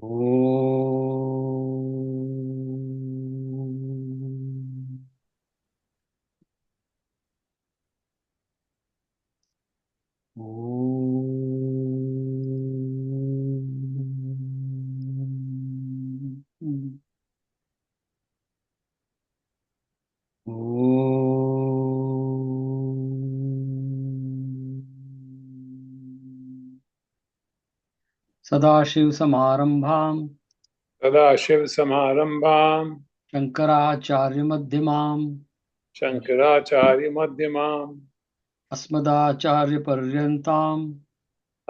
Om. Om. Om. Sadashiv समारंभां सदाशिवसमारम्भाम् शंकराचार्य मध्यमाम् शङ्कराचार्यमध्यमाम् अस्मदाचार्य पर्यन्ताम्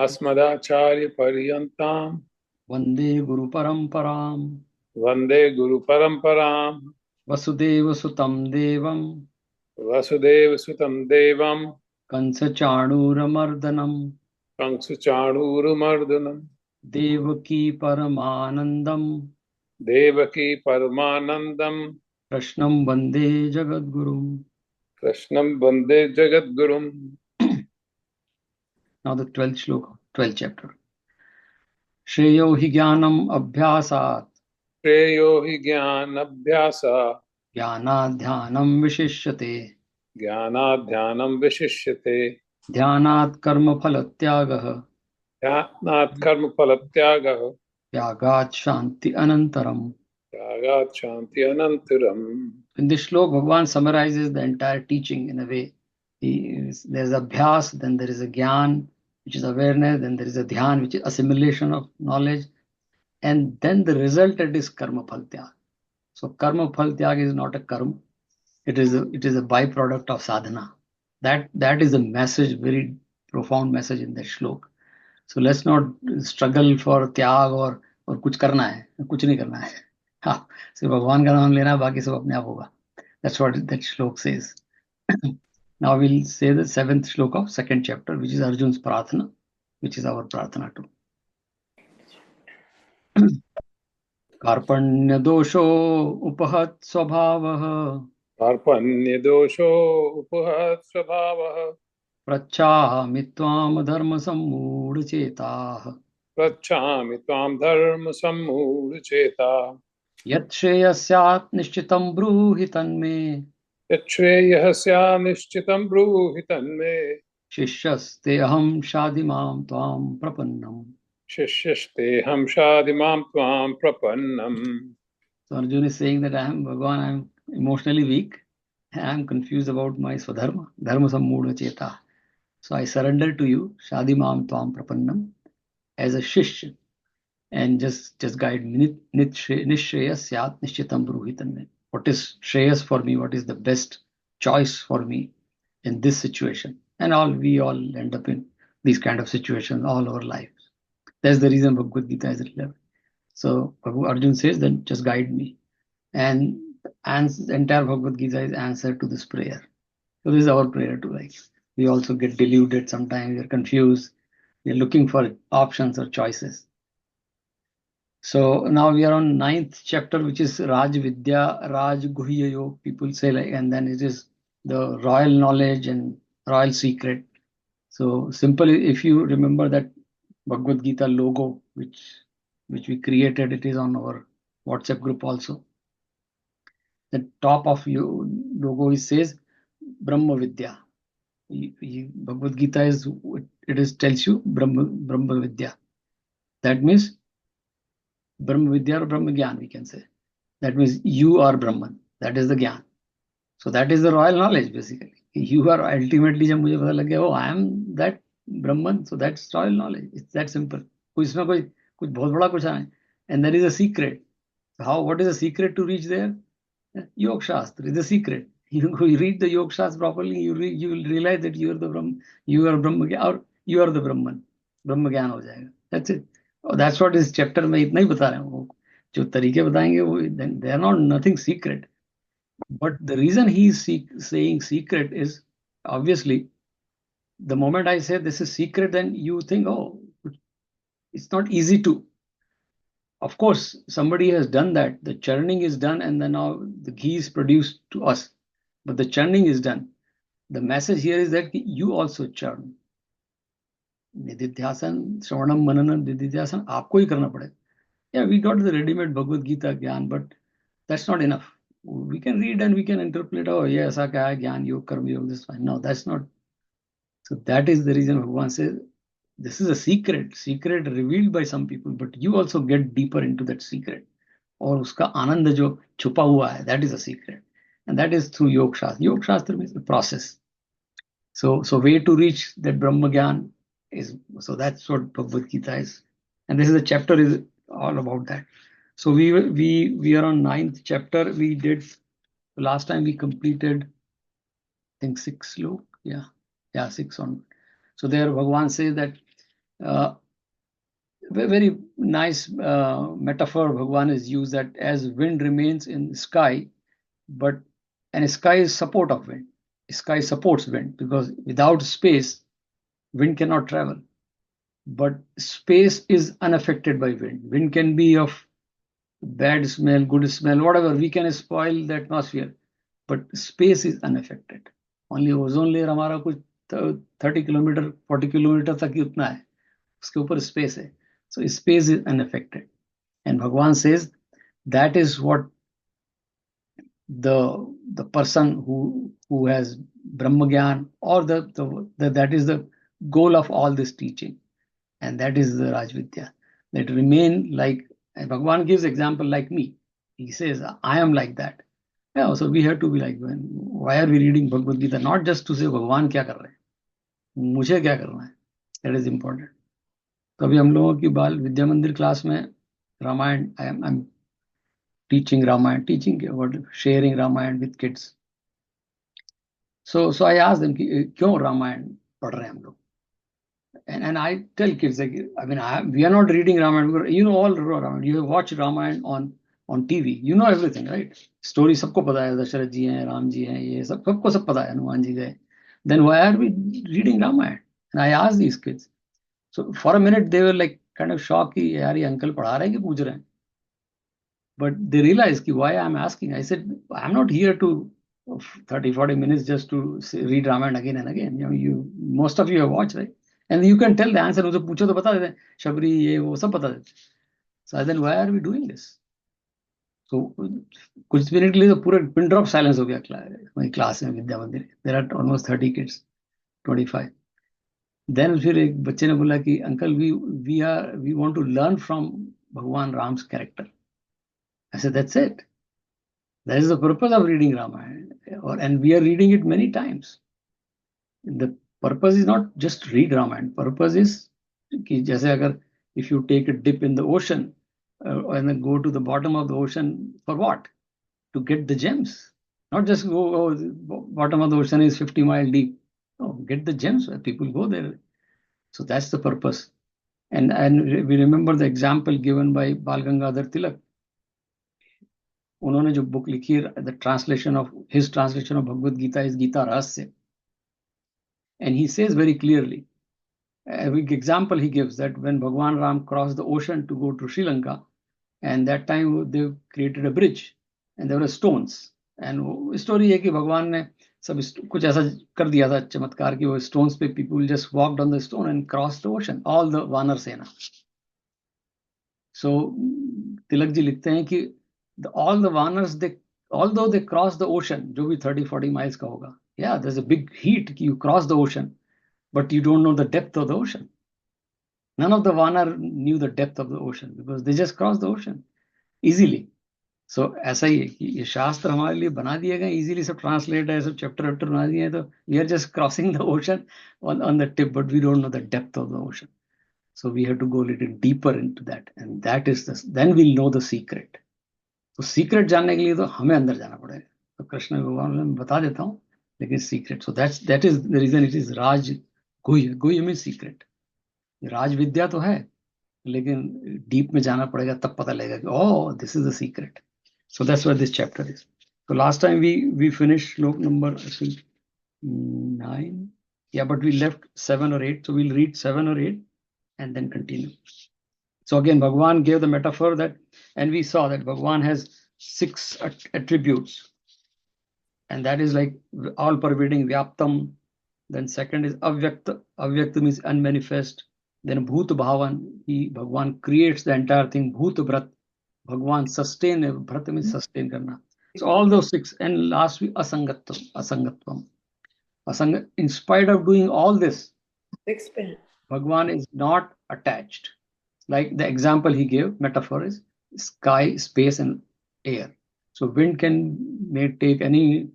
अस्मदाचार्यपर्यन्ताम् वन्दे गुरु परंपराम् वन्दे गुरुपरम्पराम् वसुदेवसुतं देवं वसुदेवसुतं देवम् कंसचाणूरमर्दनम् कंसचाणूरमर्दनम् देवकी परमानन्दम् देवकी परमानन्दम् कृष्णं वन्दे जगद्गुरुम्. कृष्णं वन्दे जगद्गुरुम्. Now the 12th shloka, 12th chapter. श्रेयो हि ज्ञानम् अभ्यासात् श्रेयो हि ज्ञानाभ्यासात् ज्ञानात् ध्यानं विशिष्यते ज्ञानाध्यानं विशिष्यते ध्यानात् कर्मफलत्यागः ध्यानात् कर्मफलत्यागः त्यागात् शान्ति अनन्तरम्. त्यागात् शान्ति अनन्तरम्. In this shloka, Bhagavan summarizes the entire teaching in a way. There is abhyas, then there is a gyan, which is awareness, then there is a dhyan, which is assimilation of knowledge, and then the resultant is karma phal tyag. So karma phal tyag is not a karma; it is a byproduct of sadhana. That is a message, very profound message in that shloka. So let's not struggle for त्याग और कुछ करना है, कुछ नहीं करना है. हाँ, सिर्फ भगवान का नाम लेना है, बाकी सब अपने आप होगा. That's what that shlok says. Now we'll say the 7th shlok of 2nd chapter, which is Arjun's prarthana, which is our prarthana too. कार्पण्य दोषो उपहत स्वभावः कार्पण्यदोषो उपहत स्वभावः पृच्छामि त्वां धर्म सम्मूढचेताः पृच्छामि त्वां धर्म सम्मूढचेता यत् श्रेयस्यात् निश्चितं ब्रूहि तन्मे यच्छ्रेयः स्यात् निश्चितं ब्रूहि तन्मे शिष्यस्ते अहं शाधिमां त्वां प्रपन्नम्. शिष्यस्तेऽहं शाधिमां त्वां प्रपन्नम्. So Arjuna is saying that I am Bhagavan, I am emotionally weak. I am confused about my swadharma, dharma sammudha cheta. So I surrender to you, Shadimam Tvam Prapannam, as a shishya, and just guide me. Nishreyas Syat Nishchitam Bruhitanme. What is Shreyas for me? What is the best choice for me in this situation? And we all end up in these kind of situations all our lives. That's the reason Bhagavad Gita is relevant. So Arjuna says, then just guide me. And the entire Bhagavad Gita is answer to this prayer. So this is our prayer too. Like we also get deluded sometimes. We're confused. We're looking for options or choices. So now we are on 9th chapter, which is Raj Vidya, Raj Guhya Yoga. People say like, and then it is the royal knowledge and royal secret. So simply, if you remember that Bhagavad Gita logo, which we created, it is on our WhatsApp group also. The top of your logo it says Brahma Vidya. Bhagavad Gita tells you Brahma Vidya. That means Brahma Vidya or Brahma Gyan, we can say. That means you are Brahman. That is the Gyan. So that is the royal knowledge basically. You are ultimately, जब मुझे पता लग गया, oh, I am that Brahman. So that's royal knowledge. It's that simple. कुछ ना कुछ बहुत बड़ा कुछ है. And there is a secret. What is the secret to reach there? Yoga Shastra is the secret. You read the Yoga Shastra properly, you will realize that you are the Brahman, you are Brahma, or you are the Brahman. Brahma Gyan हो जाएगा. That's it. That's what इस chapter में इतना ही बता रहे हैं. वो जो तरीके बताएंगे वो they are not nothing secret. But the reason he is saying secret is obviously the moment I say this is secret, then you think, oh, it's not easy to. Of course, somebody has done that. The churning is done, and then now the ghee is produced to us. But the churning is done. The message here is that you also churn. निधिध्यासन, श्रवणम, मननम, निधिध्यासन आपको ही करना पड़ेगा. Yeah, we got the ready-made Bhagavad Gita Gyan, but that's not enough. We can read and we can interpret, oh, yeah, ऐसा क्या है ज्ञान योग कर्म योग, this one. No, that's not. So that is the reason Bhagavan says, this is a secret revealed by some people, but you also get deeper into that secret. और उसका आनंद जो छुपा हुआ है, that is a secret. And that is through Yoga Shastra. Yoga Shastra means the process. So way to reach that Brahma Gyan is, so that's what Bhagavad Gita is. And this is the chapter is all about that. So we are on 9th chapter. We did, last time we completed, I think 6 slok. Yeah, 6 on. So there Bhagavan says that very nice metaphor Bhagavan is used, that as wind remains in the sky, but and sky is support of wind. Sky supports wind, because without space, wind cannot travel. But space is unaffected by wind. Wind can be of bad smell, good smell, whatever. We can spoil the atmosphere, but space is unaffected. Only ozone layer हमारा कुछ 30 kilometre 40 kilometre तक ही उतना है, उसके ऊपर space है. So space is unaffected. And Bhagavan says that is what the person who has Brahma Gyan, or that is the goal of all this teaching. And that is the Rajvidya. That remain like, and Bhagavan gives example like me. He says, I am like that. Yeah, so we have to be like, why are we reading Bhagavad Gita? Not just to say, Bhagavan क्या कर रहे हैं, मुझे क्या करना है. That is important. तो अभी हम लोगों की बाल विद्या मंदिर क्लास में Ramayan, I'm teaching Ramayana, sharing Ramayana with kids. So I asked them, क्यों रामायण पढ़ रहे हैं हम लोग? And I tell kids, like, I mean, we are not reading Ramayana. You know all Ramayana. You have watched Ramayana on TV. You know everything, right? Story सबको पता है, दशरथ जी हैं, राम जी हैं, ये सबको सब पता है, हनुमान जी गए. Then why are we reading Ramayana? And I asked these kids. So for a minute they were like kind of shocked कि यार ये अंकल पढ़ा रहे हैं कि पूछ रहे हैं. But they realized why I'm asking. I said, I'm not here to 30-40 minutes just to read Ramayana again and again. Most of you have watched, right? And you can tell the answer. उनसे पूछो तो बता देते हैं, शबरी ये वो सब बता देते. So then why are we doing this? So कुछ मिनट के लिए तो पूरा pin drop silence हो गया क्लास में विद्या मंदिर. There are almost 30 kids, 25. Then फिर एक बच्चे ने बोला कि uncle we want to learn from भगवान राम's character. I said, that's it. That is the purpose of reading Ramayana, and we are reading it many times. The purpose is not just read Ramayana. Purpose is कि जैसे अगर if you take a dip in the ocean and then go to the bottom of the ocean, for what? To get the gems. Not just go, oh, the bottom of the ocean is 50 miles deep. No, get the gems where people go there. So that's the purpose. And we remember the example given by Bal Gangadhar Tilak. उन्होंने जो book लिखी है, the translation of his translation of Bhagavad Gita is Gita Rahasya. And he says very clearly, every example he gives, that when Bhagwan Ram crossed the ocean to go to Sri Lanka, and that time they created a bridge and there were stones. And story है कि भगवान ने सब कुछ ऐसा कर दिया था चमत्कार कि वो stones पे people just walked on the stone and crossed the ocean, all the Vanar Sena. So Tilak ji लिखते हैं कि all the Vanars, although they crossed the ocean, जो भी 30-40 miles का होगा, yeah, there's a big heat, you cross the ocean, but you don't know the depth of the ocean. None of the Vanar knew the depth of the ocean because they just crossed the ocean easily. So ऐसा ही है कि ये शास्त्र हमारे लिए बना दिए गए, easily सब translate है, सब chapter बना दिए हैं, तो we are just crossing the ocean on the tip, but we don't know the depth of the ocean. So we have to go a little deeper into that, and that is then we'll know the secret. तो secret जानने के लिए तो हमें अंदर जाना पड़ेगा. तो कृष्ण भगवान मैं बता देता हूँ, लेकिन secret. So that is the reason it is राज गुह्य. गुह्य मीन सीक्रेट. राज विद्या तो है, लेकिन डीप में जाना पड़ेगा, तब पता लगेगा कि oh, this is the secret. So that's what this chapter is. So last time we finished shlok number, I think 9. Yeah, but we left 7 or 8. So we'll read 7 or 8 and then continue. So again, Bhagwan gave the metaphor that, and we saw that Bhagwan has 6 attributes. And that is like all pervading, Vyaptam. Then second is Avyakta. Avyakta means unmanifest. Then Bhut Bhavan, Bhagwan creates the entire thing. Bhut Bhrat, Bhagwan sustain, Bhrat means sustain karna. So all those six, and last week Asangatvam. In spite of doing all this, Bhagwan is not attached. Like the example he gave, metaphor is sky, space, and air. So wind may take any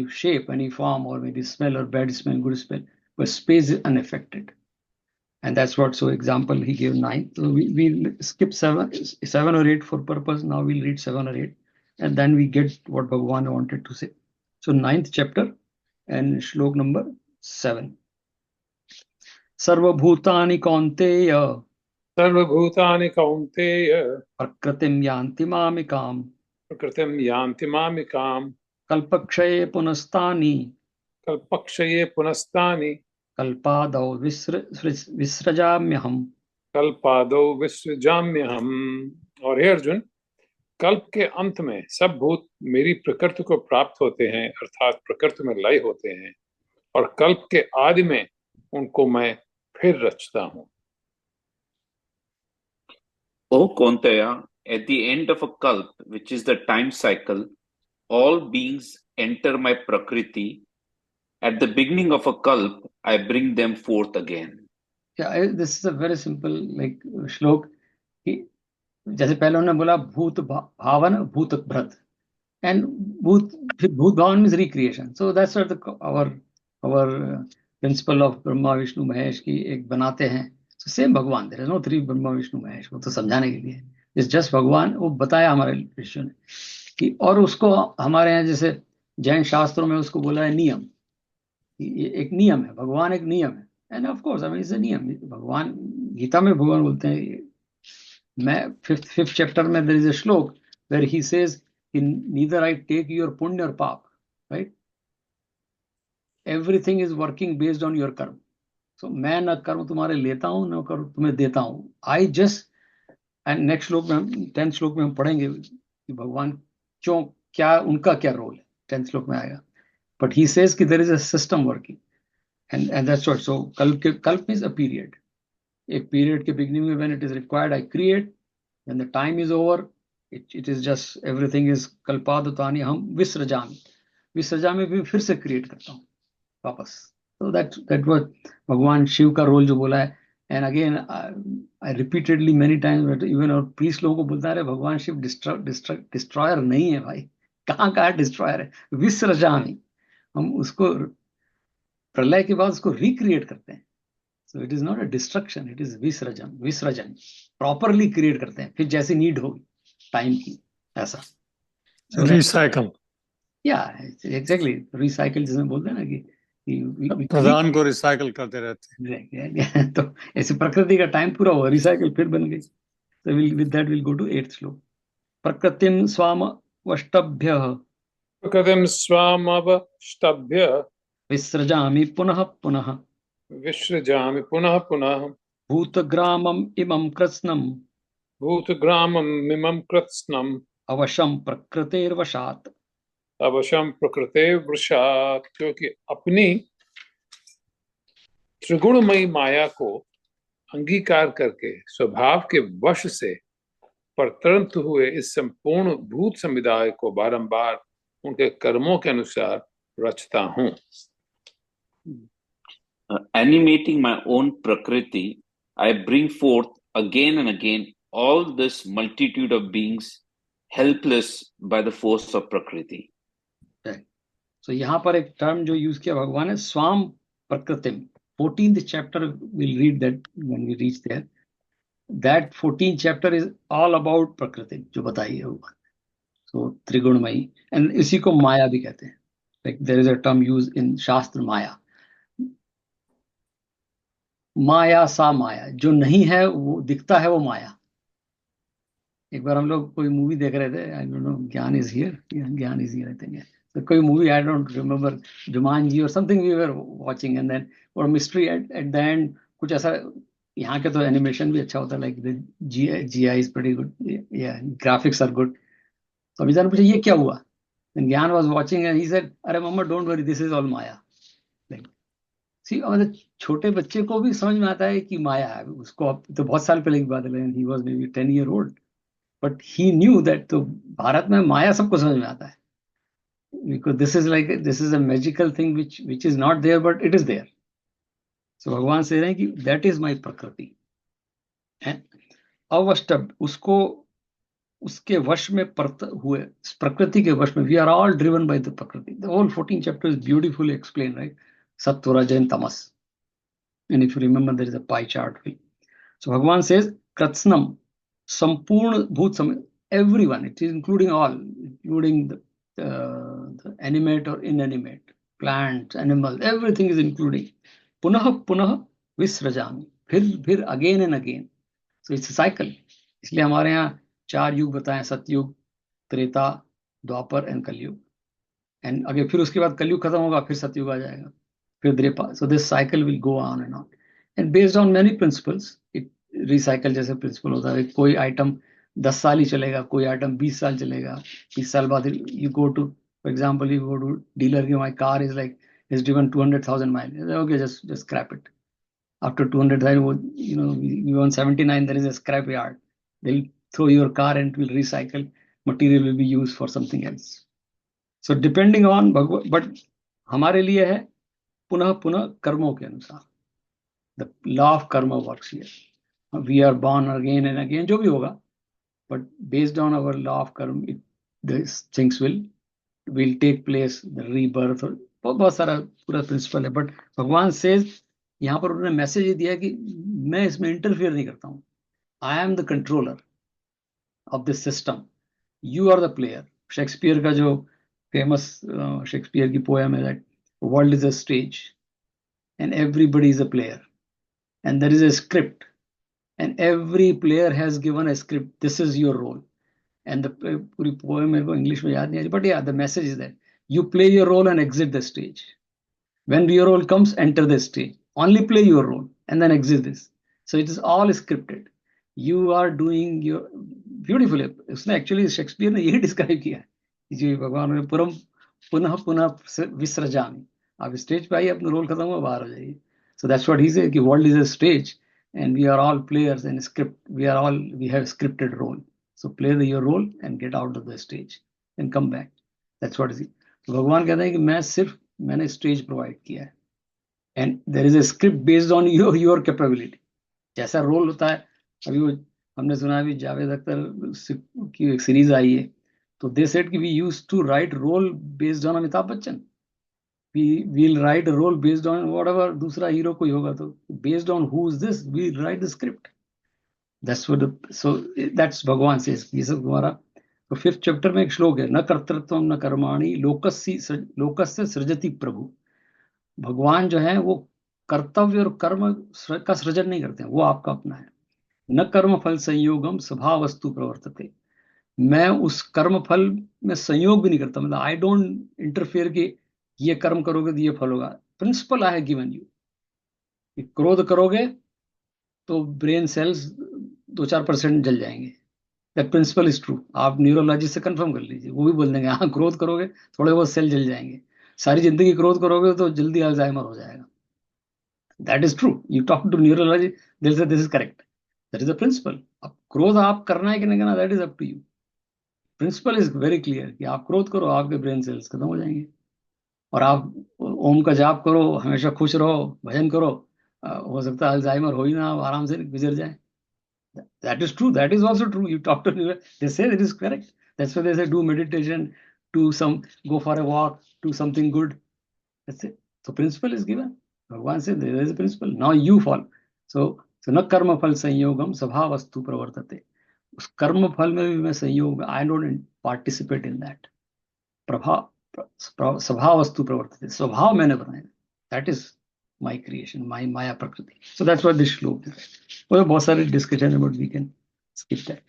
shape, any form, or maybe smell or bad smell, good smell, but space is unaffected. And that's what, so example he gave 9. So we'll skip 7 or 8 for purpose. Now we'll read 7 or 8, and then we get what Bhagwan wanted to say. So 9th chapter and shlok number 7. Sarvabhutani kaunteya सर्वभूतानि कौन्तेय प्रकृतिं यान्ति मामिकाम् प्रकृतिं यान्ति मामिकाम् कल्पक्षये पुनस्तानि कल्पक्षये पुनस्तानि कल्पादौ विसृजाम्यहम् कल्पादौ विसृजाम्यहम्। और हे अर्जुन, कल्प के अंत में सब भूत मेरी प्रकृति को प्राप्त होते हैं, अर्थात प्रकृति में लय होते हैं, और कल्प के आदि में उनको मैं फिर रचता हूं। O Kaunteya, at the end of a kalp, which is the time cycle, all beings enter my prakriti. At the beginning of a kalp, I bring them forth again. Yeah, this is a very simple like shlok. जैसे पहले उन्होंने बोला भूत भावन भूत भ्रत, and भूत भावन means recreation. So that's what our principle of Brahma Vishnu Mahesh की एक बनाते हैं. So same भगवान, there is no 3 Brahma Vishnu Mahesh, वो तो समझाने के लिए. It's just भगवान, वो बताया हमारे ऋषियों ने कि, और उसको हमारे यहाँ जैसे जैन शास्त्रों में उसको बोला है नियम. ये एक नियम है, भगवान एक नियम है. And of course I mean it's a niyam. भगवान गीता में भगवान बोलते हैं, मैं फिफ्थ चैप्टर में there is a shloka where he says neither I take your punya और paap, right. Everything is working based on your karma. So मैं न कर्म तुम्हारे लेता हूं, न कर्म तुम्हें देता हूं. आई जस्ट, एंड नेक्स्ट श्लोक में 10th श्लोक में हम पढ़ेंगे कि भगवान क्यों, क्या उनका क्या रोल है, 10th श्लोक में आएगा. But he says that there is a system working, and that's what. So kalpa means a period. एक पीरियड के बिगिनिंग में when it is required I create, when the time is over it is just everything is कल्पादुतानि हम विसृजामि भी फिर से create करता हूँ वापस. So that was भगवान शिव का रोल जो बोला है. And again I repeatedly many times, even और प्रीस्ट लोगों को बोलता है भगवान शिव डिस्ट्रॉयर नहीं है भाई. कहाँ डिस्ट्रॉयर है, विसृजामि. हम उसको प्रलय के बाद उसको रिक्रिएट करते हैं. So it is not a destruction, it is विसर्जन. प्रॉपरली क्रिएट करते हैं, फिर जैसी नीड होगी टाइम की ऐसा. रिसाइकल, या एग्जैक्टली रिसाइकल जिसमें बोलते हैं ना कि प्रधान को रिसाइकल करते रहते हैं. तो ऐसे प्रकृति का टाइम पूरा हुआ, रिसाइकल फिर बन गई. So with that we'll go to 8th श्लोक. प्रकृतिम स्वाम वष्टभ्य प्रकृतिं स्वामवष्टभ्य विसृजामि पुनः पुनः विसृजामि पुनः पुनः भूतग्रामम् इमं कृत्स्नम् भूतग्राममिमं कृत्स्नम् अवशं प्रकृतेर्वशात्. अवशं प्रकृतेर्वशात्. क्योंकि अपनी त्रिगुणमयी माया को अंगीकार करके स्वभाव के वश से परतंत्र हुए इस संपूर्ण भूत समुदाय को बारंबार उनके कर्मों के अनुसार रचता हूं. Animating my own prakriti, I bring forth again and again all this multitude of beings helpless by the force of prakriti. So यहाँ पर एक टर्म जो यूज किया भगवान है, स्वाम प्रकृतिम. 14th chapter we'll read that when we reach there. That 14th chapter is all about प्रकृति जो बताई है भगवान. So त्रिगुणमयी, and इसी को माया भी कहते हैं. Like there is a term used in शास्त्र, माया. माया सा माया, जो नहीं है वो दिखता है, वो माया. एक बार हम लोग कोई मूवी देख रहे थे, I don't know, Gyan is here I think. तो कोई movie, I don't remember, Jumanji और something we were watching, and then और मिस्ट्री एट द एंड कुछ ऐसा. यहाँ के तो एनिमेशन भी अच्छा होता है, like the GI is pretty good, graphics are good. तो अभी जान पूछे ये क्या हुआ, and Gyan was watching and he said, अरे मम्मा don't worry, this is all maya. Like see मतलब छोटे बच्चे को भी समझ में आता है कि माया है उसको, अब तो बहुत साल पहले की बात है, he was maybe 10 year old, but he knew that. तो भारत में माया सबको समझ में आता है, because this is a magical thing which is not there but it is there. So भगवान से रहे हैं कि दैट इज माई प्रकृति। अवस्टब उसको उसके वश में हुए, प्रकृति के वश में। We are all driven by the prakriti. The whole 14 chapter is beautifully explained, right? Sattva, Raja and Tamas. And if you remember, there is a pie chart. So Bhagavan says, Kratsnam, Sampurna Bhut Sam, everyone, it is including all, including the animate or inanimate, plants, animals, everything is including. Punah Punah Visrajami. फिर again and again. So it's a cycle. इसलिए हमारे यहाँ 4 युग बताएं, सतयुग, त्रेता, द्वापर and कलयुग। And अगर फिर उसके बाद कलयुग खत्म होगा, फिर सतयुग आ जाएगा, फिर द्रेपा। So this cycle will go on and on and based on many principles. It recycle जैसे प्रिंसिपल होता है, कोई आइटम 10 साल ही चलेगा, कोई आइटम 20 साल चलेगा, 20 साल बाद you go to, for example you go to dealer की my car is driven 200,000 mile, okay just scrap it. After 200,000, you on 79, there is a scrap yard. They'll throw your car and it will recycle. Material will be used for something else. So depending on but हमारे लिए है पुनः पुनः कर्मों के अनुसार। The law of karma works here. We are born again and again, जो भी होगा, but based on our law of karma, these things will take place, the rebirth, और बहुत सारा पूरा प्रिंसिपल है। बट भगवान सेज, यहाँ पर उन्होंने मैसेज ये दिया कि मैं इसमें इंटरफियर नहीं करता हूँ। I am the controller of this system, you are the player. Shakespeare का जो फेमस शेक्सपियर की पोएम है that world is a stage and everybody is a player and there is a script and every player has given a script, this is your role. And the पूरी poem मेरे को English में याद नहीं आ रही, but या the message is that you play your role and exit the stage. When your role comes, enter the stage. Only play your role and then exit this. So it is all scripted. You are doing your beautifully. उसने actually Shakespeare ने यही describe किया है जी, भगवान ने पुरम पुनः पुनः विसृजामि। आप स्टेज पे आइए, अपना रोल खत्म हुआ, बाहर हो जाइए। So that's what he said कि world is a stage and we are all players and script. We have scripted role. So play your role and get out of the stage and come back. That's what is it. तो भगवान कहते हैं कि मैंने stage provide किया है and there is a script based on your capability. जैसा role होता है, अभी वो हमने सुना अभी जावेद अख्तर की एक सीरीज आई है, तो दे सेड कि we used to write role based on Amitabh Bachchan, we will write role based on whatever दूसरा हीरो कोई होगा, तो based on who is this we write the script. That's what so that's Bhagwan says. ये सब हमारा तो 5th chapter में एक श्लोक है, न कर्तृत्व न कर्माणि लोकस्य सृजति प्रभु। भगवान जो है वो कर्तव्य और कर्म का सृजन नहीं करते हैं, वो आपका अपना है। न कर्म फल संयोगम स्वभावस्तु प्रवर्तते। मैं उस कर्म फल में संयोग भी नहीं करता, मतलब आई डोंट इंटरफेयर कि ये कर्म करोगे तो ये फल होगा। Principle I have given you. क्रोध करोगे तो ब्रेन सेल्स 2-4% जल जाएंगे। That principle is true. आप न्यूरोलॉजिस्ट से कंफर्म कर लीजिए, वो भी बोल देंगे हाँ क्रोध करोगे थोड़े बहुत सेल जल जाएंगे। सारी जिंदगी क्रोध करोगे तो जल्दी अल्जाइमर हो जाएगा। That is true. You talk to neurology, this is correct, that is the principle. अब क्रोध आप करना है कि नहीं करना, that is up to you. Principle is very clear कि आप क्रोध करो, आपके ब्रेन सेल्स खत्म हो जाएंगे। और आप ओम का जाप करो, हमेशा खुश रहो, भजन करो, हो सकता है अल्जाइमर हो ही ना, आप आराम से गुजर जाए। That is true. That is also true. You talk to people, they say it is correct. That's why they say do meditation, go for a walk, do something good. That's it. So principle is given. Bhagavan said there is a principle. Now you follow. So न कर्म फल संयोगम स्वभावस्तु प्रवर्तते। उस कर्म फल में भी मैं संयोग, I don't participate in that. स्वभावस्तु प्रवर्तते, स्वभाव मैंने बनाया। That is my creation, my Maya Prakriti. So that's what this श्लोक is. Well, बहुत सारे discussion about, we can skip that.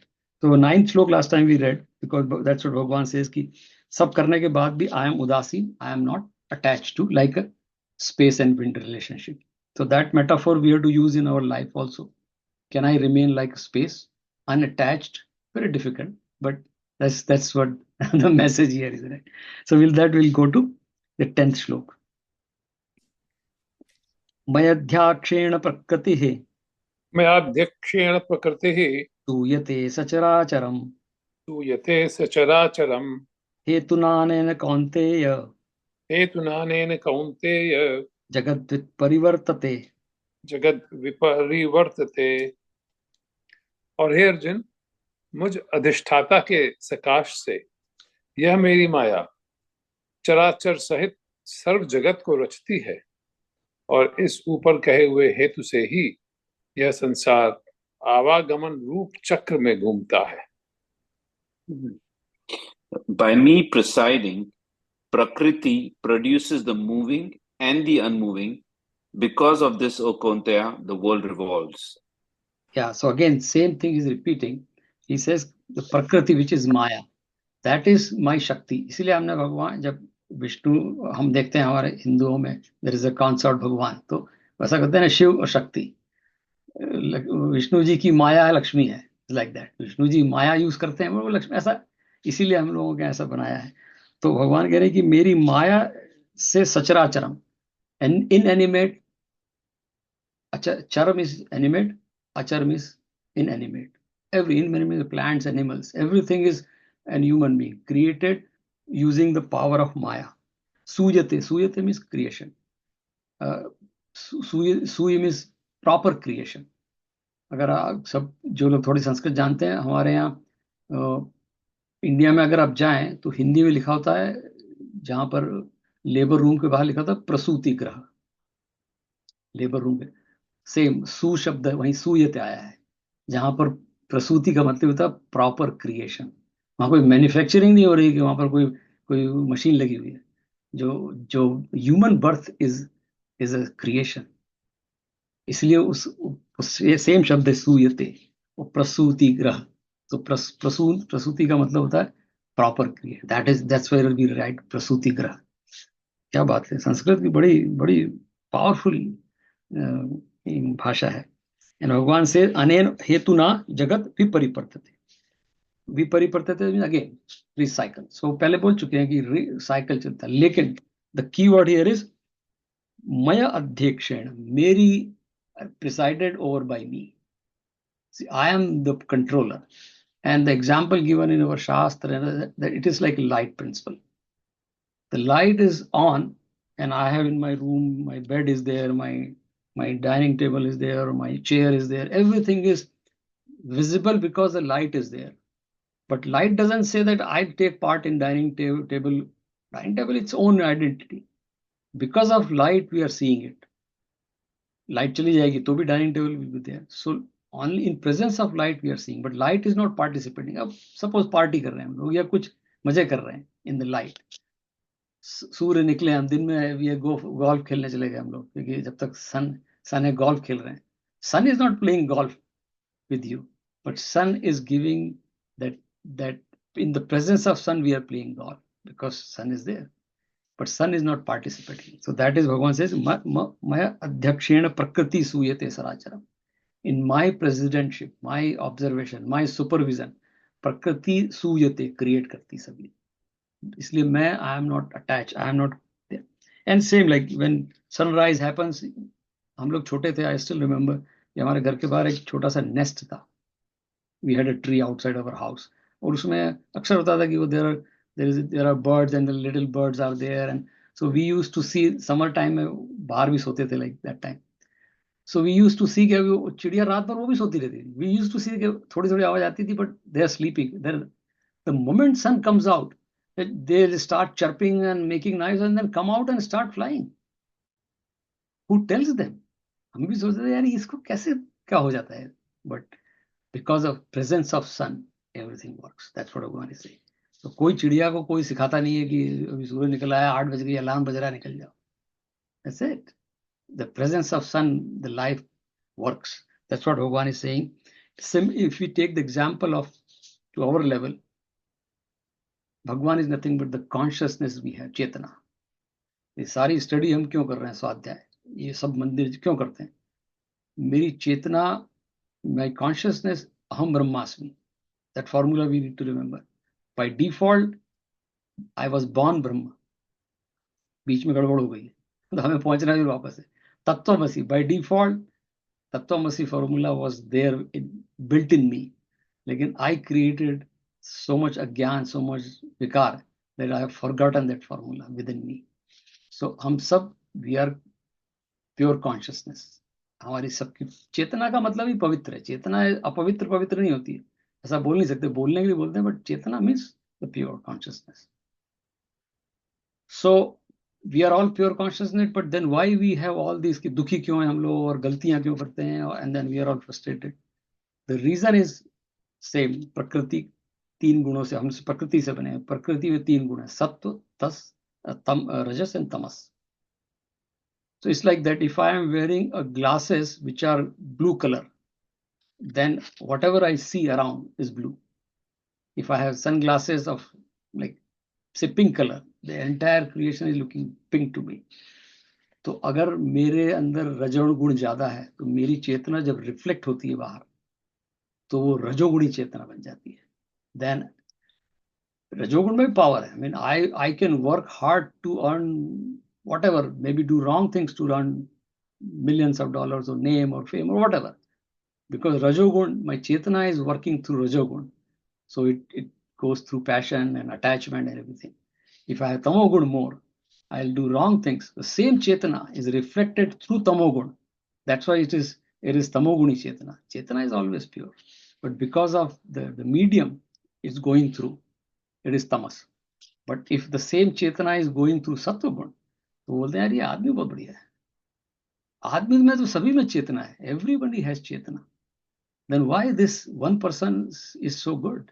So 9th श्लोक last time we read, because that's what भगवान says कि सब करने के बाद भी I am उदासीन, I am not attached to, like a space and wind relationship. So that metaphor we have to use in our life also. Can I remain like space, unattached? Very difficult, but that's what the message here is, right? So with that we'll go to the 10th श्लोक. मयध्याक्षेण प्रकृतिः मयाध्यक्षेण प्रकृतिः सूयते सचराचरम् सूयते सचराचरम् हेतुनानेन कौन्तेय हेतुनानेन कौन्तेय जगद्विपरिवर्तते। जगद विपरिवर्तते। और हे अर्जुन, मुझ अधिष्ठाता के सकाश से यह मेरी माया चराचर सहित सर्व जगत को रचती है, और इस ऊपर कहे हुए हेतु से ही यह संसार आवागमन रूप चक्र में घूमता है। By me presiding, Prakriti produces the moving and the unmoving. Because of this, O Kaunteya, the world revolves. Yeah, so again, same thing is repeating. He says the Prakriti, which is Maya, that is my Shakti. इसीलिए हमने भगवान, जब विष्णु हम देखते हैं हमारे हिंदुओं में there is a consort भगवान, तो वैसा कहते हैं ना शिव और शक्ति। विष्णु जी की माया है, लक्ष्मी है, लाइक दैट। विष्णु जी माया यूज करते हैं, वो लक्ष्मी, ऐसा इसीलिए हम लोगों के ऐसा बनाया है। तो भगवान कह रहे हैं कि मेरी माया से सचराचरम, and inanimate, charam is animate, acharam is inanimate. Every inanimate, plants, animals, everything is an human being created using the power of Maya. Suyate means creation. Suy means proper creation. अगर आप सब जो लोग थोड़ी संस्कृत जानते हैं, हमारे यहाँ इंडिया में अगर आप जाएं तो हिंदी में लिखा होता है, जहां पर लेबर रूम के बाहर लिखा होता है प्रसूति गृह, लेबर रूम में सेम सु शब्द वहीं सूयते आया है, जहां पर प्रसूति का मतलब होता है प्रॉपर क्रिएशन। वहां कोई मैन्युफैक्चरिंग नहीं हो रही कि वहां पर कोई कोई मशीन लगी हुई है। जो जो human birth is a creation, इसलिए उस सेम शब्द है सूयते, वो प्रसूति ग्रह। तो प्रसूति का मतलब होता है proper creation, that's where we write prasuti grah. क्या बात है, संस्कृत की बड़ी बड़ी पावरफुल भाषा है। भगवान से अनेन हेतुना जगत विपरिवर्तते। विपरिवर्तते अगेन रिसाइकल। सो पहले बोल चुके हैं कि साइकिल चलता है, लेकिन the key word here is मय अध्यक्षेण, मेरी, presided over by me. I am the controller, and the example given in our shastra that it is like light principle. The light is on, and I have in my room, my bed is there, my dining table is there, my chair is there, everything is visible because the light is there. But light doesn't say that I take part in dining table. Dining table, its own identity. Because of light we are seeing it. Light चली जाएगी तो भी dining table will be there. So only in presence of light we are seeing, but light is not participating. अब suppose party कर रहे हैं हम लोग या कुछ मजे कर रहे हैं in the light. सूर्य निकले, हम दिन में ये गोल्फ खेलने चले गए हम लोग, क्योंकि जब तक सन है गोल्फ खेल रहे हैं। Sun is not playing golf with you, but sun is giving that in the presence of sun we are playing golf because sun is there, but sun is not participating. So that is Bhagavan says maya adhyakshena prakriti suyate saracharam. In my presidentship, my observation, my supervision, prakriti suyate, create karti sabhi. इसलिए मैं I am not attached, I am not there. And same like when sunrise happens, हम लोग छोटे थे, I still remember कि हमारे घर के बाहर एक छोटा सा नेस्ट था। We had a tree outside our house, और उसमें अक्सर होता था कि वो there are birds and the little birds are there, and so we used to see summer time में बाहर भी सोते थे like that time. So we used to see कि वो चिड़िया रात भर वो भी सोती रहती थी। We used to see कि थोड़ी थोड़ी आवाज आती थी, but they are sleeping. The moment sun comes out, they start chirping and making noise and then come out and start flying. Who tells them? हम भी सोचते थे यार इसको कैसे क्या हो जाता है, but because of presence of sun everything works. That's what Bhagavan is saying. So कोई चिड़िया को कोई सिखाता नहीं है कि अभी सूरज निकल आया, 8 बज गई, अलार्म बज रहा है, निकल जाओ। That's it. The presence of sun, the life works. That's what Bhagavan is saying. If we take the example of to our level, Bhagavan is nothing but the consciousness we have, चेतना। ये सारी study हम क्यों कर रहे हैं, स्वाध्याय, ये सब मंदिर क्यों करते हैं? मेरी चेतना, my consciousness, aham brahmasmi. That formula we need to remember. By default, I was born Brahma. बीच में गड़बड़ हो गई तो हमें पहुंचना है वापस है, Tattvamasi. By default, Tattvamasi formula was there built in me. Lekin I created so much agyan, so much vikar that I have forgotten that formula within me. So हम सब we are pure consciousness. हमारी सबकी चेतना का मतलब ही पवित्र है. चेतना अपवित्र पवित्र नहीं होती है, ऐसा बोल नहीं सकते. बोलने के लिए बोलते हैं, but chetna means the pure consciousness. So we are all pure consciousness, but then why we have all this, कि दुखी क्यों हैं हम लोग और गलतियां क्यों करते हैं, and then we are all frustrated. The reason is same. प्रकृति 3 गुणों से, हम प्रकृति से बने हैं. प्रकृति में 3 गुण है, सत्व, रजस and Tamas. So it's like that. If I am wearing glasses which are blue color, then whatever I see around is blue. If I have sunglasses of like say pink color, the entire creation is looking pink to me. तो अगर मेरे अंदर रजोगुण गुण ज्यादा है, तो मेरी चेतना जब रिफ्लेक्ट होती है बाहर, तो वो रजोगुणी चेतना बन जाती है. Then रजोगुण में पावर है. I mean, I can work hard to earn whatever, maybe do wrong things to earn millions of dollars or name or fame or whatever, because rajogun, my chetana is working through rajogun, so it goes through passion and attachment and everything. If I have tamogun more, I'll do wrong things. The same chetana is reflected through tamogun. That's why it is tamoguni chetana. Chetana is always pure, but because of the medium it's going through, it is tamas. But if the same chetana is going through sattvagun, तो बोलते हैं यार ये आदमी बहुत बढ़िया है. आदमी में तो सभी में चेतना है. Everybody has Chetna. Then why this one person is so good?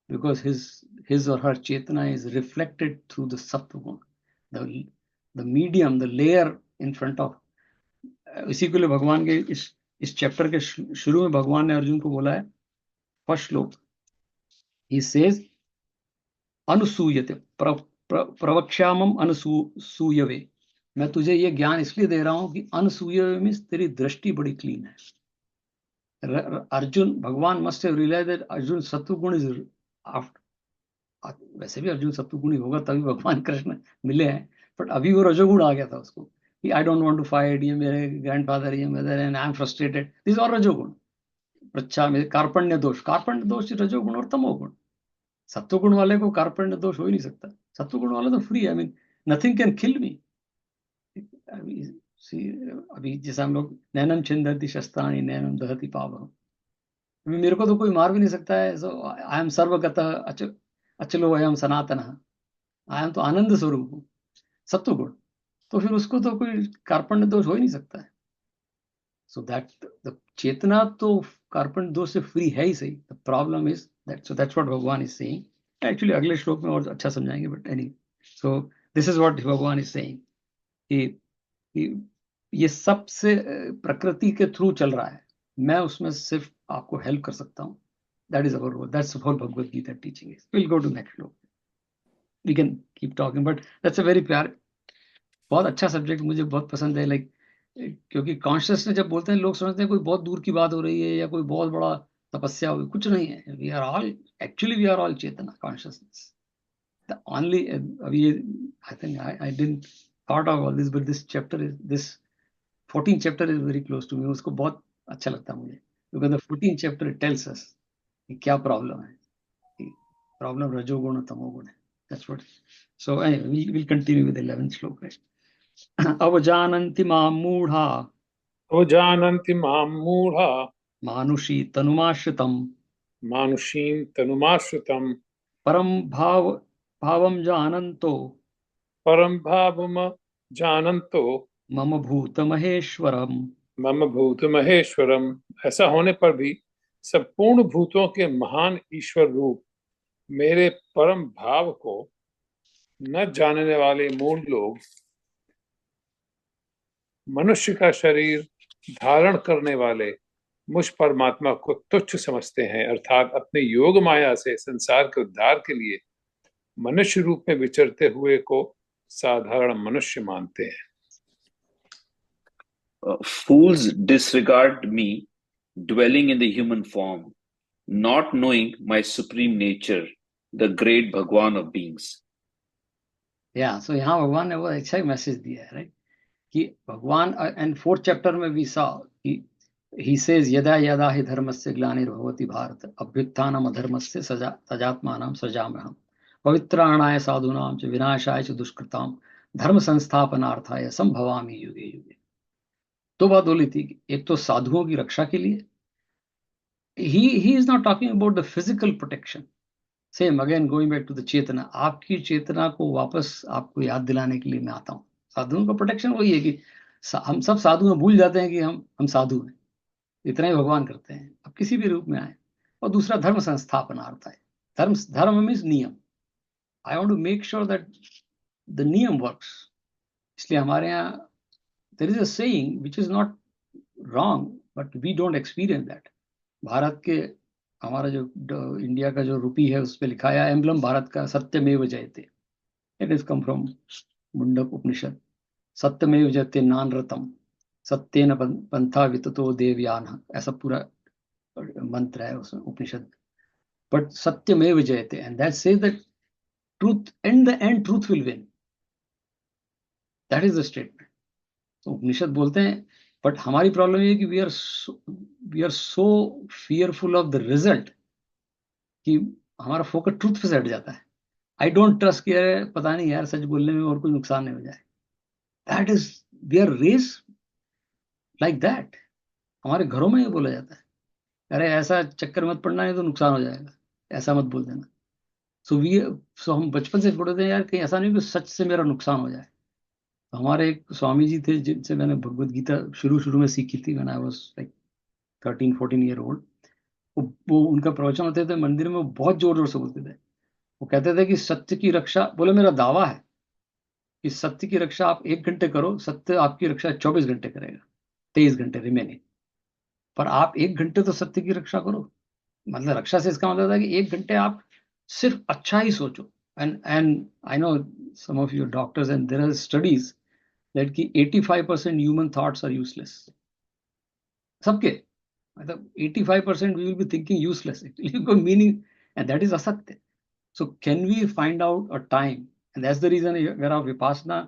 Because his or her chetana is reflected through the sattva gun, the medium, the layer in front of. इसी के लिए भगवान के इस चैप्टर के शुरू में भगवान ने अर्जुन को बोला है, फर्स्ट श्लोक, he says अनुसूयते प्रवक्ष्यामम अनुसूयवे. मैं तुझे ये ज्ञान इसलिए दे रहा हूं कि अनुसूयवे मीन्स तेरी दृष्टि बड़ी क्लीन है. अर्जुन, भगवान must have realized that Arjun सत्वगुण इज आफ्टर. वैसे भी अर्जुन सत्वगुणी होगा तभी भगवान कृष्ण मिले हैं, बट अभी वो रजोगुण आ गया था उसको कि I don't want to fight, ये मेरे ग्रैंडफादर, ये mother, and I am frustrated. This और रजोगुण. अच्छा, मेरे कार्पण्य दोष रजोगुण और तमोगुण. सत्वगुण वाले को कार्पण्य दोष हो ही नहीं सकता. सत्वगुण वाला तो फ्री है. I mean nothing can kill me. अभी जैसे हम लोग नैनम छिंदति शस्त्राणि नैनम दहति पावहम, मेरे को तो कोई मार भी नहीं सकता है. सो आई एम सर्वगतः अचलो अयम सनातनः. आई एम तो आनंद स्वरूप हूँ, सत्वगुण. तो फिर उसको तो कोई कार्पण्य दोष हो ही नहीं सकता है. सो दैट द चेतना तो कार्पण्य दोष से फ्री है ही सही. The problem is that. So that's what Bhagwan is saying. Actually अगले श्लोक में और अच्छा समझाएंगे, but any. So this is what Bhagwan is saying कि ये सब से प्रकृति के थ्रू चल रहा है. मैं उसमें सिर्फ आपको हेल्प कर सकता हूँ. That is our role. That's what Bhagavad Gita teaching is. Will go to next shloka. We can keep talking, but that's a very प्यार. बहुत अच्छा सब्जेक्ट, मुझे बहुत पसंद है. लाइक क्योंकि कॉन्शियसनेस जब बोलते हैं लोग समझते हैं कोई बहुत दूर की बात हो रही है या कोई बहुत बड़ा तपस्या हो. कुछ नहीं है. We are all chetna, consciousness. The only अभी I think I didn't thought of all this, but this 14th chapter is very close to me. उसको बहुत अच्छा लगता है मुझे, because the 14th chapter tells us कि क्या प्रॉब्लम है. प्रॉब्लम रजोगुण और तमोगुण है. That's what. So we'll continue with the 11th श्लोक. अवजानन्ति मां मूढ़ा अवजानन्ति मां मूढ़ा मानुषी तनुमाश्रितम् मानुषीं तनुमाश्रितम् परम भावम जानन्तो परम भावम जानन्तो मम भूत महेश्वरम. मम भूत महेश्वरम. ऐसा होने पर भी संपूर्ण भूतों के महान ईश्वर रूप मेरे परम भाव को न जानने वाले मूढ़ लोग मनुष्य का शरीर धारण करने वाले मुझ परमात्मा को तुच्छ समझते हैं, अर्थात अपने योग माया से संसार के उद्धार के लिए मनुष्य रूप में विचरते हुए को साधारण मनुष्य मानते हैं. Fools disregard me dwelling in the human form, not knowing my supreme nature, the great Bhagwan of beings. या सो यहाँ भगवान ने वो अच्छा मैसेज दिया है, राइट. कि भगवान, एंड 4th चैप्टर में वी सा ही सेज यदा यदा हि धर्मस्य ग्लानिर्भवति भारत अभ्युत्थानम अधर्मस्य सजात्मानं सृजाम्यहम् पवित्राणाय साधूनां च विनाशाय च दुष्कृतां धर्म संस्थापनार्थाय संभवामि युगे युगे। दो बात बोली थी, एक तो साधुओं की रक्षा के लिए, he is not talking about the physical protection. Same again going back to the chetna, आपकी चेतना को वापस आपको याद दिलाने के लिए मैं आता हूँ। साधुओं का प्रोटेक्शन वही है कि हम सब साधु में भूल जाते हैं कि हम साधु हैं, इतना ही भगवान करते हैं, अब किसी भी रूप में आए। और दूसरा धर्म संस्थापना अर्थ है, dharma means niyam. I want to make sure that the niyam works. इसलिए हमारे यहाँ there is a saying which is not wrong but we don't experience that. Bharat के हमारा जो इंडिया का जो रुपी है उस पर लिखा है एम्बलम भारत का सत्यमेव जयते। It is come from Mundaka Upanishad. सत्यमेव जयते नानरतम सत्येन पंथा विततो देवयान, ऐसा पूरा मंत्र है उस उपनिषद में। बट सत्यमेव जयते and that says that truth in the end truth will win. That is the statement. तो उपनिषद बोलते हैं, बट हमारी प्रॉब्लम ये है कि we are so fearful of the result कि हमारा फोकस ट्रूथ पे से हट जाता है। आई डोंट ट्रस्ट कि अरे पता नहीं यार सच बोलने में और कोई नुकसान नहीं हो जाए। That is we are race like that. हमारे घरों में ये बोला जाता है, अरे ऐसा चक्कर मत पड़ना है तो नुकसान हो जाएगा, ऐसा मत बोल देना। सो हम बचपन से पढ़ते हैं यार कहीं ऐसा नहीं कि सच से मेरा नुकसान हो जाए। तो हमारे एक स्वामी जी थे जिनसे मैंने भगवत गीता शुरू में सीखी थी, when I was like 13-14 year old. वो उनका प्रवचन होते थे मंदिर में, वो बहुत जोर जोर से बोलते थे। वो कहते थे कि सत्य की रक्षा, बोले मेरा दावा है कि सत्य की रक्षा आप 1 घंटे करो, सत्य आपकी रक्षा 24 घंटे करेगा, 23 घंटे रिमेनिंग। पर आप 1 घंटे तो सत्य की रक्षा करो। मतलब रक्षा से इसका मतलब था कि 1 घंटे आप सिर्फ अच्छा ही सोचो। And I know some of your doctors and there are studies that कि 85% ह्यूमन थॉट्स आर यूजलेस। सबके मतलब 85% we will be thinking useless, actually कोई मीनिंग, एंड दैट इज असत्य। So can we find out a time, and that's the reason. अगर आप विपासना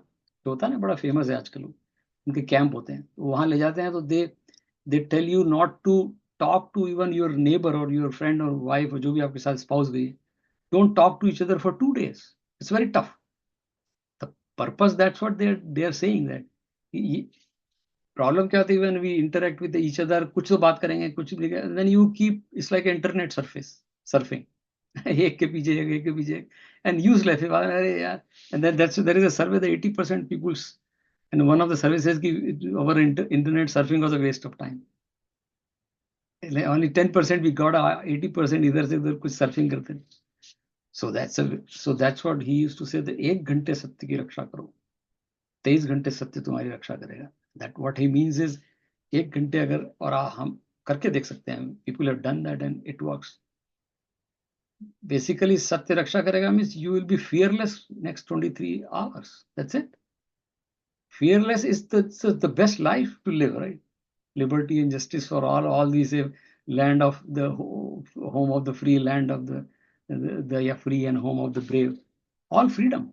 जो होता है ना, बड़ा फेमस है आजकल, उनके कैंप होते हैं, तो वहां ले जाते हैं, तो they tell you not to talk to even your neighbour और योर फ्रेंड और वाइफ और जो भी आपके साथ स्पाउस गई, don't talk to each other for 2 days। It's very tough. The purpose, that's what they are saying that. Problem क्या होती है when we interact with each other, कुछ तो बात करेंगे, कुछ then you keep, it's like internet surfing. एक के पीछे एक के पीछे, एंड यूजलेस। अरे यार, and that's there is a survey that 80% peoples, and one of the survey says कि our internet surfing was a waste of time। only 10% we got, 80% इधर से उधर कुछ सर्फिंग करते हैं। so that's what he used to say, that 1 घंटे सत्य की रक्षा करो, 23 घंटे सत्य तुम्हारी रक्षा करेगा। that what he means is 1 घंटे अगर, और हम करके देख सकते हैं, people have done that and it works। Basically सत्य रक्षा करेगा means you will be fearless next 23 hours। That's it. Fearless is the best life to live, right? Liberty and justice for all these land of the home of the free, land of the free and home of the brave. All freedom.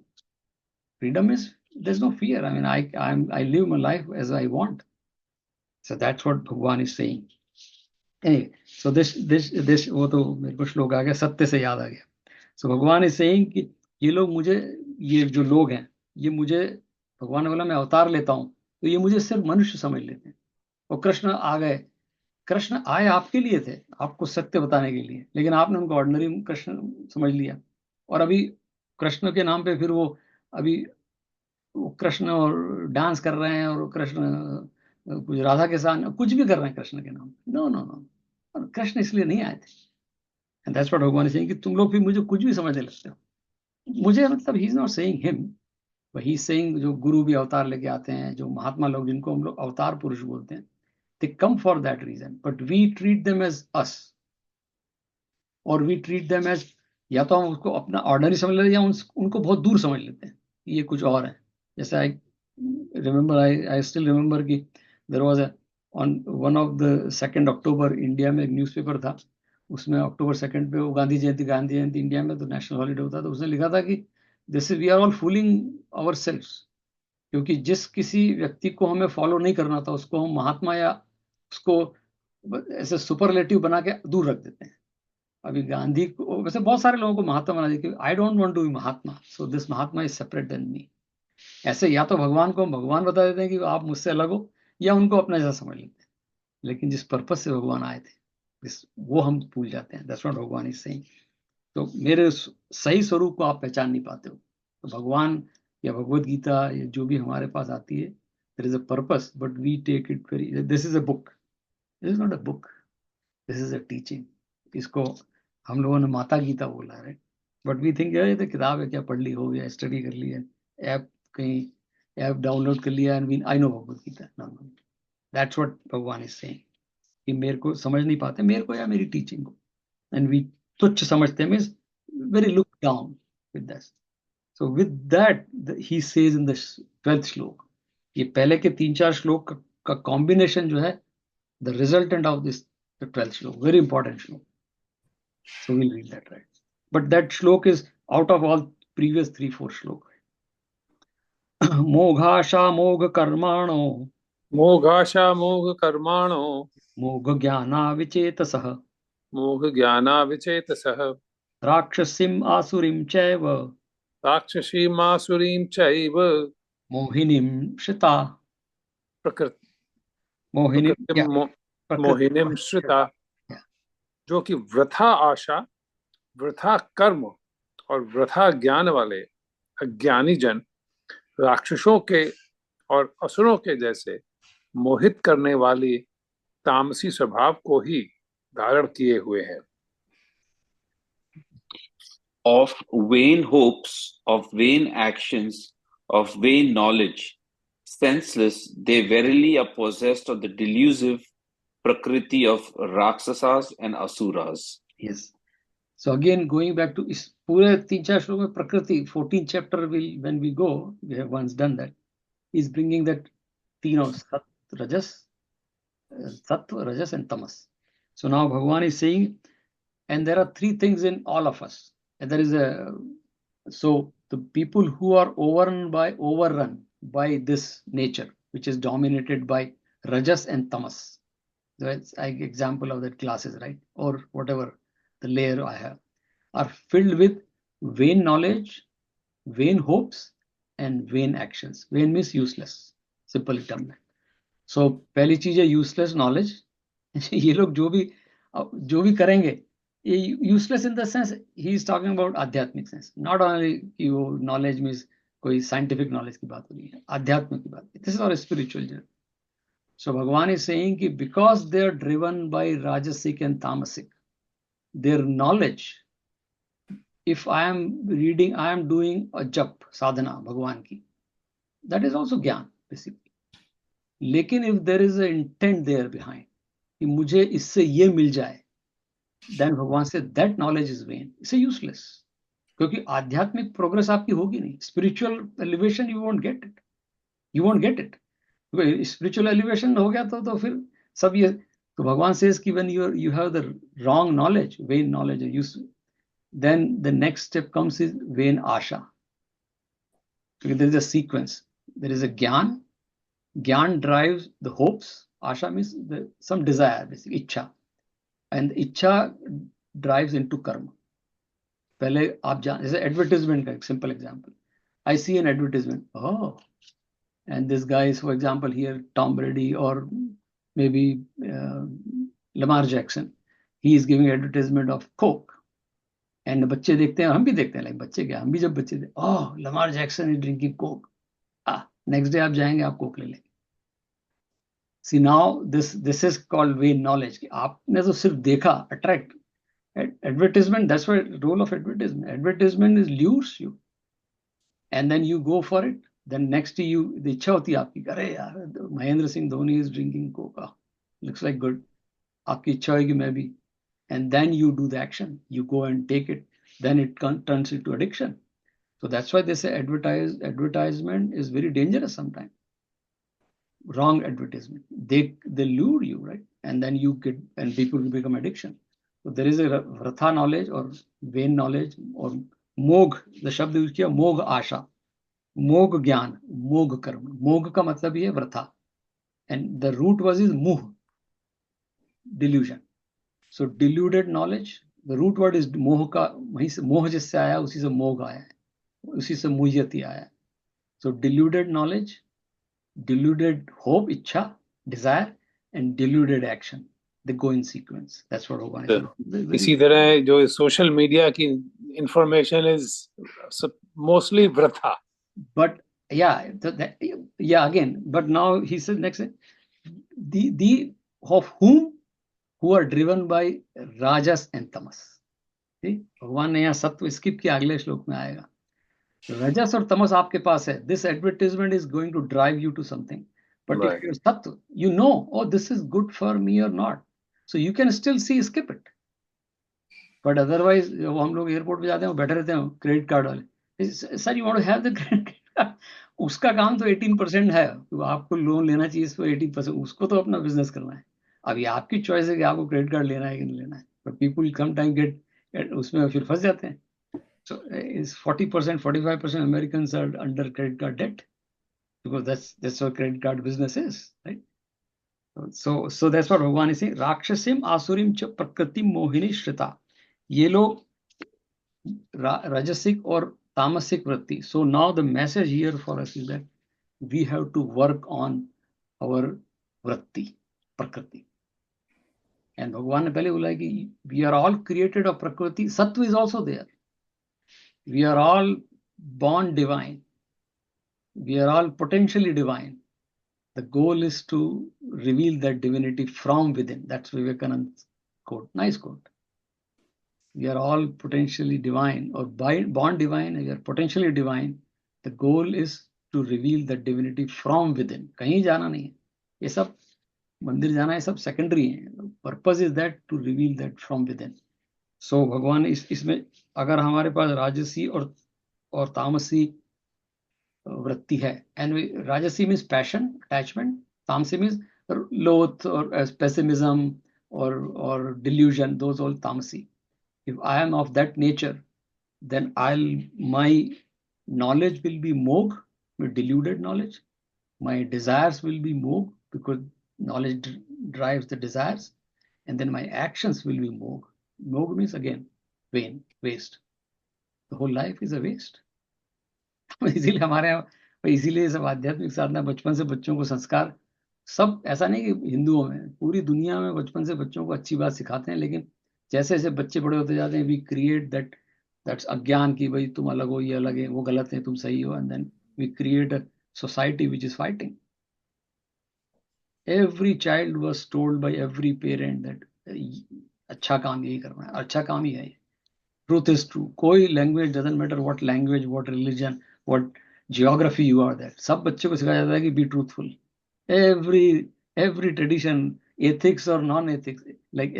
Freedom is, there's no fear. I mean, I live my life as I want. So that's what Bhagwan is saying. Anyway, so this वो तो मेरे को श्लोक आ गया, सत्य से याद आ गया। So भगवान is saying कि ये लोग मुझे, ये जो लोग हैं, ये मुझे, भगवान ने बोला मैं अवतार लेता हूँ तो ये मुझे सिर्फ मनुष्य समझ लेते हैं। और कृष्ण आ गए, कृष्ण आए आपके लिए थे, आपको सत्य बताने के लिए, लेकिन आपने उनको ऑर्डिनरी कृष्ण समझ लिया। और अभी कृष्ण के नाम पे फिर वो अभी वो कृष्ण और डांस कर रहे हैं, और कृष्ण कुछ राधा के साथ कुछ भी कर रहे हैं कृष्ण के नाम। नो नो नो, कृष्ण इसलिए नहीं आए थे। And that's what Bhagwan is saying कि तुम लोग भी मुझे कुछ भी समझने लगते हो। मुझे मतलब he is not saying him, but he is saying जो गुरु भी अवतार लेके आते हैं, जो महात्मा लोग जिनको हम लोग अवतार पुरुष बोलते हैं, they come for that reason, but we treat them as us, और we treat them as, या तो हम उसको अपना ऑर्डनरी समझ लेते हैं या उनको बहुत दूर समझ लेते हैं, ये कुछ और है। जैसे आई स्टिल रिमेंबर कि there was on one of the 2 October India में एक न्यूज़पेपर था, उसमें October 2 पे वो गांधी जयंती इंडिया में तो नेशनल हॉलीडे होता, तो उसने लिखा था कि this is we are all fooling our selves. क्योंकि जिस किसी व्यक्ति को हमें फॉलो नहीं करना था उसको हम महात्मा या उसको ऐसे सुपरलेटिव बना के दूर रख देते हैं। अभी गांधी को, वैसे बहुत सारे लोगों को महात्मा बना दिया, I don't want to be Mahatma, so this Mahatma is separate then me. ऐसे या तो भगवान को हम भगवान बता देते हैं कि आप मुझसे अलग हो, या उनको अपना जैसा समझ लेते हैं। लेकिन जिस पर्पस से भगवान आए थे वो हम भूल जाते हैं। That's what Bhagwan is saying. तो मेरे सही स्वरूप को आप पहचान नहीं पाते हो। तो भगवान या भगवत गीता या जो भी हमारे पास आती है, there is a purpose, but we take it very, this is a book, this is not a book, this is a teaching. इसको हम लोगों ने माता गीता बोला है, बट वी थिंक ये तो किताब है, क्या पढ़ ली, हो गया, स्टडी कर लिया, ऐप कहीं ऐप डाउनलोड कर लिया and we I know Bhagavad Gita. No no, that's what Bhagwan is saying कि मेरे को समझ नहीं पाते, मेरे को या मेरी टीचिंग को, एंड वी तुच्छ समझते हैं, means very look down with this. So with that, he says in the 12th श्लोक, ये पहले के 3-4 श्लोक का कॉम्बिनेशन जो है, the resultant of this the 12th श्लोक, very important श्लोक. So we'll read that, right? But that श्लोक is out of all previous 3-4 श्लोक. मोघाशा मोघ कर्माणो मोघाशा मोघ कर्माणो मोघ ज्ञाना विचेतसः मोघ ज्ञाना विचेतसः राक्षसीम आसुरीम चैव राक्षसीमासुरीं चैव मोहिनीम श्रिता प्रकृति मोहिनी प्रकृतिं मोहिनीं श्रिता, जो कि वृथा आशा, वृथा कर्म और वृथा ज्ञान वाले अज्ञानी जन राक्षसों के और असुरों के जैसे मोहित करने वाली तामसी स्वभाव को ही धारण किए हुए हैं। Of vain hopes, of vain actions, of vain knowledge, senseless, they verily are possessed of the delusive prakriti of Rakshasas and Asuras. Yes. So again, going back to इस पूरे 3-4 श्लोक में प्रकृति, 14th chapter will, when we go, we have once done that, is bringing that तीनों sattva, rajas and tamas. So now Bhagavan is saying, and there are 3 things in all of us. And there is so the people who are overrun by this nature, which is dominated by rajas and tamas. That's an example of that classes, right? Or whatever the layer I have, are filled with vain knowledge, vain hopes, and vain actions. Vain means useless, simple term. So पहली चीज है useless knowledge. ये लोग जो भी करेंगे, ये useless in the sense he is talking about आध्यात्मिक sense, not only कि वो knowledge means कोई scientific knowledge की बात हो रही है, आध्यात्मिक की बात. This is our spiritual journey. So Bhagavan is saying कि because they are driven by rajasic and tamasic, their knowledge, if I am reading, I am doing a jap sadhana Bhagavan ki, that is also ज्ञान basically. लेकिन if there is an intent there behind कि मुझे इससे ये मिल जाए, then भगवान से that knowledge is vain, it's useless. क्योंकि आध्यात्मिक प्रोग्रेस आपकी होगी नहीं, spiritual elevation you won't get it. Spiritual elevation हो गया तो फिर सब ये, तो भगवान सेज कि when you have the wrong knowledge, vain knowledge, then the next step comes is vain asha. There is a sequence. There is a Gyan drives the hopes. Asha means some desire, basically ichha, and ichha drives into karma. पहले आप जान, जैसे advertisement का एक simple example, I see an advertisement, oh, and this guy is, for example, here Tom Brady or maybe Lamar Jackson, he is giving advertisement of Coke, and बच्चे देखते हैं, हम भी देखते हैं, लाइक बच्चे क्या, हम भी जब बच्चे थे, oh, Lamar Jackson is drinking Coke, next day आप जाएंगे, आप कोक ले लेंगे. See, now this is called vain knowledge. आपने तो सिर्फ देखा, attract. Advertisement, that's why the role of advertisement. Advertisement is lures you, and then you go for it. Then next to you, the इच्छा होती है आपकी, अरे यार Mahendra Singh Dhoni is drinking coca, looks like good. आपकी इच्छा होगी मैं भी, and then you do the action. You go and take it. Then it turns into addiction. So that's why they say advertisement is very dangerous sometimes. Wrong advertisement. They lure you, right? And then you get, and people will become addiction. So there is a vratha knowledge or vain knowledge or mogh. The shabd used here, mogh asha. मोग ज्ञान, मोग कर्म. मोग का मतलब ही है वृथा, and the root was his muh, delusion. So deluded knowledge, the root word is मोह का, वहीं से मोह जिससे आया उसी से मोग आया है, उसी से मुह्यति आया है. So deluded knowledge, deluded hope, इच्छा, desire, and deluded action, they go in sequence. That's what Bhagavan is. इसी तरह जो सोशल मीडिया की इंफॉर्मेशन इज मोस्टली वृथा. But yeah, yeah, again, but now he says next, the of whom, who are driven by rajas and tamas. ठीक, भगवान ने यहाँ सत्व स्किप किया, अगले श्लोक में आएगा. रजस और तमस आपके पास है. This advertisement is going to drive you to something, but if you sattva, you know, oh this is good for me और not, so you can still see skip it. But otherwise हम लोग एयरपोर्ट पे जाते हैं, बैठे रहते हैं credit card वाले, sir you want to have the credit card. उसका काम तो 18% है, तो आपको लोन लेना चाहिए, इसको 18%, उसको तो अपना बिजनेस करना है. अभी आपकी चॉइस है कि आपको क्रेडिट कार्ड लेना है कि नहीं लेना है, but people come time get उसमें फिर फंस जाते हैं. So is 40%, 45% Americans are under credit card debt, because that's what credit card business is, right? So that's what Bhagavan is saying. Rakshasim asurim cha prakriti mohini shrita. ये लोग rajasic और tamasic vritti. So now the message here for us is that we have to work on our vritti, prakriti. And Bhagavan ने पहले बोला कि we are all created of prakriti. Sattva is also there. We are all born divine. We are all potentially divine. The goal is to reveal that divinity from within. That's Vivekananda's quote. Nice quote. We are all potentially divine, or born divine, we are potentially divine. The goal is to reveal that divinity from within. कहीं जाना नहीं है. ये सब मंदिर जाना है सब secondary है. Purpose is that to reveal that from within. So भगवान इसमें अगर हमारे पास राजसी और तामसी वृत्ति है, and राजसी means passion, attachment, तामसी means loath or pessimism or delusion, those all tamasi. If I am of that nature, then my knowledge will be mog, deluded knowledge. My desires will be mog, because knowledge drives the desires, and then my actions will be mog. Mog means again vain, waste. The whole life is a waste. इसीलिए हमारे यहाँ, इसीलिए सब आध्यात्मिक साधना बचपन से बच्चों को संस्कार, सब ऐसा नहीं कि हिंदुओं में, पूरी दुनिया में बचपन से बच्चों को अच्छी बात सिखाते हैं, लेकिन जैसे जैसे बच्चे बड़े होते जाते हैं, वी क्रिएट दैट्स अज्ञान की भाई तुम अलग हो, ये अलग है, वो गलत है, तुम सही हो, and then we create a society which is fighting. Every child was told by every parent that अच्छा काम यही करना है, अच्छा काम ही है. Truth is true. कोई language, doesn't matter what language, what religion, what geography you are there. सब बच्चे को सिखाया जाता है कि be truthful. Every tradition, ethics or non-ethics, like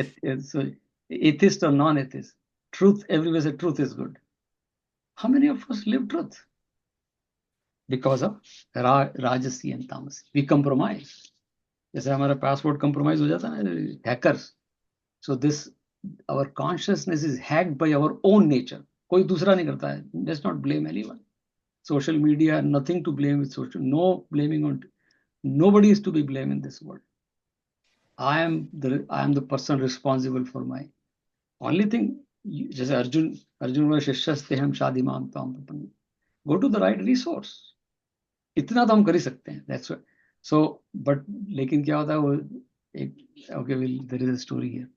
so atheist or non-atheist, truth, everywhere say truth is good. How many of us live truth? Because of Rajasi and Tamasi. We compromise. जैसे हमारा passport compromise हो जाता है ना, hackers. So this, our consciousness is hacked by our own nature. कोई दूसरा नहीं करता है. Let's not blame anyone. Social media, nothing to blame with social. No blaming on. Nobody is to be blamed in this world. I am the person responsible for my. Only thing, जैसे अर्जुन व शिष्यस्ते हम शादी माम ताम प्रपन्न. Go to the right resource. इतना तो हम कर ही सकते हैं. That's what. So, but लेकिन क्या होता है वो okay, well, there is a story here.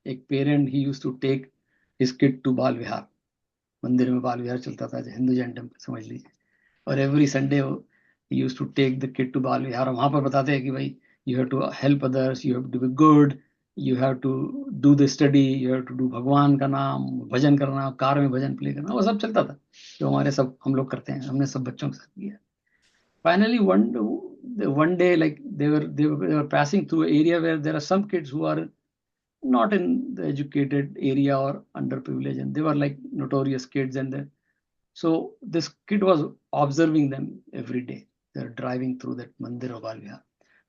एक पेरेंट ही used to take his kid to Bal Vihar. मंदिर में बाल विहार चलता था, हिंदू जैन टेम्पल समझ लीजिए, और एवरी संडे ही used to take the kid to Bal Vihar. वहां पर बताते हैं कि भाई you have to help others, you have to be good, you have to do the study, you have to do भगवान का नाम, भजन करना, कार में भजन प्ले करना, वो सब चलता था जो हमारे सब हम लोग करते हैं, हमने सब बच्चों के साथ किया. Finally one day, like they were passing through an area where there are some kids who are not in the educated area or underprivileged, and they were like notorious kids, and so this kid was observing them every day. They're driving through that mandir of Balvihar.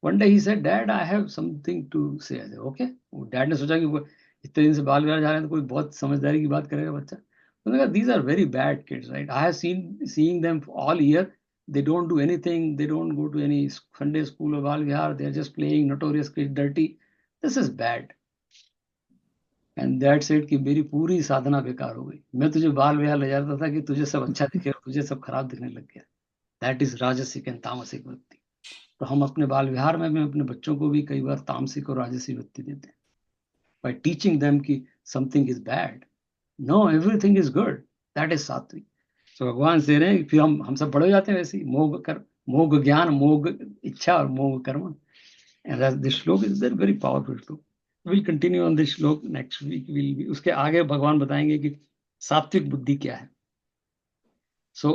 One day he said, Dad, I have something to say. I said, okay. Dad ने सोचा कि वो इतने दिन से बाल विहार जा रहे हैं तो कोई बहुत समझदारी की बात करेगा बच्चा. These are very bad kids, right? I have seeing them all year. They don't do anything. They don't go to any Sunday school or Bal Vihar. They're just playing notorious kids, dirty. This is bad. And that's it कि मेरी पूरी साधना बेकार हो गई. मैं तुझे बाल विहार ले जाता था कि तुझे सब अच्छा दिखे और तुझे सब खराब दिखने लग गया. दैट इज राजसिक एंड तामसिक वृत्ति. तो हम अपने बाल विहार में अपने बच्चों को भी कई बार तामसिक और राजसिक वृत्ति देते हैं by teaching them कि something is bad. No, everything is good. That is सात्विक. So भगवान से रहे हैं फिर हम सब बड़े हो जाते हैं वैसे ही मोग ज्ञान, मोग इच्छा और मोग कर्म. And this श्लोक is very powerful श्लोक. We'll continue on this श्लोक next week. उसके आगे भगवान बताएंगे कि सात्विक बुद्धि क्या है. So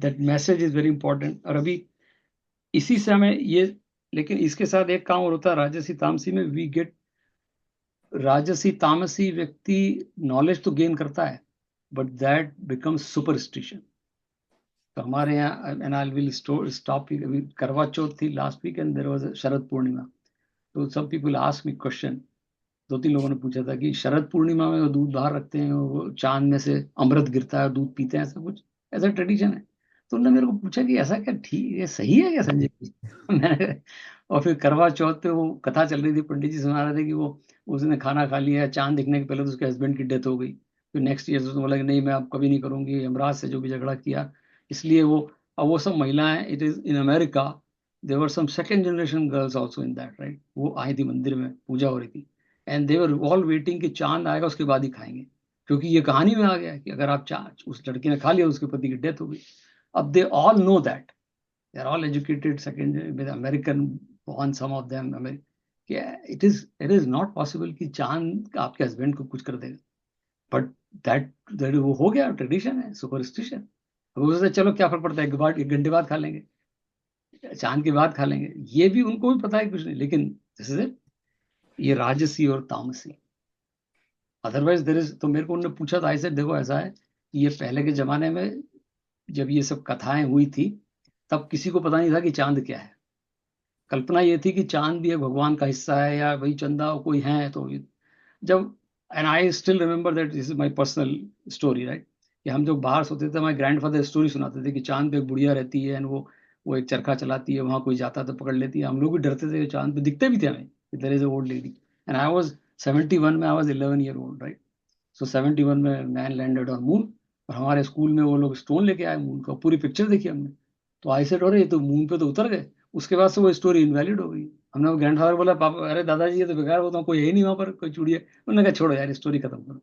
that message is very important. और अभी इसी समय ये, लेकिन इसके साथ एक काम और होता है राजसी तामसी में. वी गेट राजसी तामसी व्यक्ति नॉलेज तो गेन करता है, बट दैट बिकम्स सुपरस्टिशन. तो हमारे यहाँ, and I will stop, Karva Chauth थी last week and there was Sharad Purnima. तो सब पीपल आस्क मी क्वेश्चन. 2-3 लोगों ने पूछा था कि शरद पूर्णिमा में वो दूध बाहर रखते हैं, वो चांद में से अमृत गिरता है, दूध पीते हैं, ऐसा कुछ ऐसा ट्रेडिशन है. तो उन्होंने मेरे को पूछा कि ऐसा क्या ठीक, ये सही है क्या संजय जी? और फिर करवा चौथ पे वो कथा चल रही थी, पंडित जी सुना रहे थे कि वो उसने खाना खा लिया, चांद दिखने के पहले तो उसके हस्बैंड की डेथ हो गई. फिर नेक्स्ट ईयर उसने बोला कि नहीं मैं अब कभी नहीं करूंगी, यमराज से जो भी झगड़ा किया. इसलिए वो, अब वो सब महिलाएं, it is in America, there were some second generation girls also in that, right. वो आई थी मंदिर में, पूजा हो रही थी, and they were all waiting कि चांद आएगा उसके बाद ही खाएंगे, क्योंकि ये कहानी में आ गया कि अगर आप चांद, उस लड़की ने खा लिया उसके पति की डेथ हो गई. अब they all know that, they are all educated second with American born, some of them it is not possible कि चांद आपके हस्बैंड को कुछ कर देगा. बट दैट वो हो गया, ट्रेडिशन है, सुपरस्टिशन. वो चलो क्या फर्क पड़ता है, एक घंटे बाद खा लेंगे, चांद के बाद खा लेंगे. ये भी उनको भी पता है कुछ नहीं, लेकिन दिस इज इट. ये राजसी और तामसी. Otherwise there is. तो मेरे को उन्होंने पूछा था, ऐसे देखो ऐसा है, ये पहले के जमाने में जब ये सब कथाएं हुई थी तब किसी को पता नहीं था कि चांद क्या है. कल्पना ये थी कि चांद भी एक भगवान का हिस्सा है, या वही चंदा कोई है. तो जब, and I still remember that this is my personal story, right, कि हम जब बाहर सोते थे, माय ग्रैंडफादर स्टोरी सुनाते थे कि चांद पे एक बुढ़िया रहती है एंड वो एक चरखा चलाती है, वहां कोई जाता तो पकड़ लेती है. हम लोग भी डरते थे, चांद पे दिखते भी थे हमें, there is a old lady. And I was 71 में, I was 11 year old, right. So 71 में मैन लैंडेड ऑन मून, और हमारे स्कूल में वो लोग स्टोन लेके आए मून का, पूरी पिक्चर देखी हमने. तो आई सेड अरे ये तो मून पे तो उतर गए. उसके बाद से वो स्टोरी इनवैलिड हो गई. हमने वो ग्रैंडफादर बोला, पापा अरे दादाजी ये तो बेकार, होता कोई है ही नहीं वहां पर, कोई चूड़िया. उन्होंने कहा छोड़ो यार, स्टोरी खत्म करो.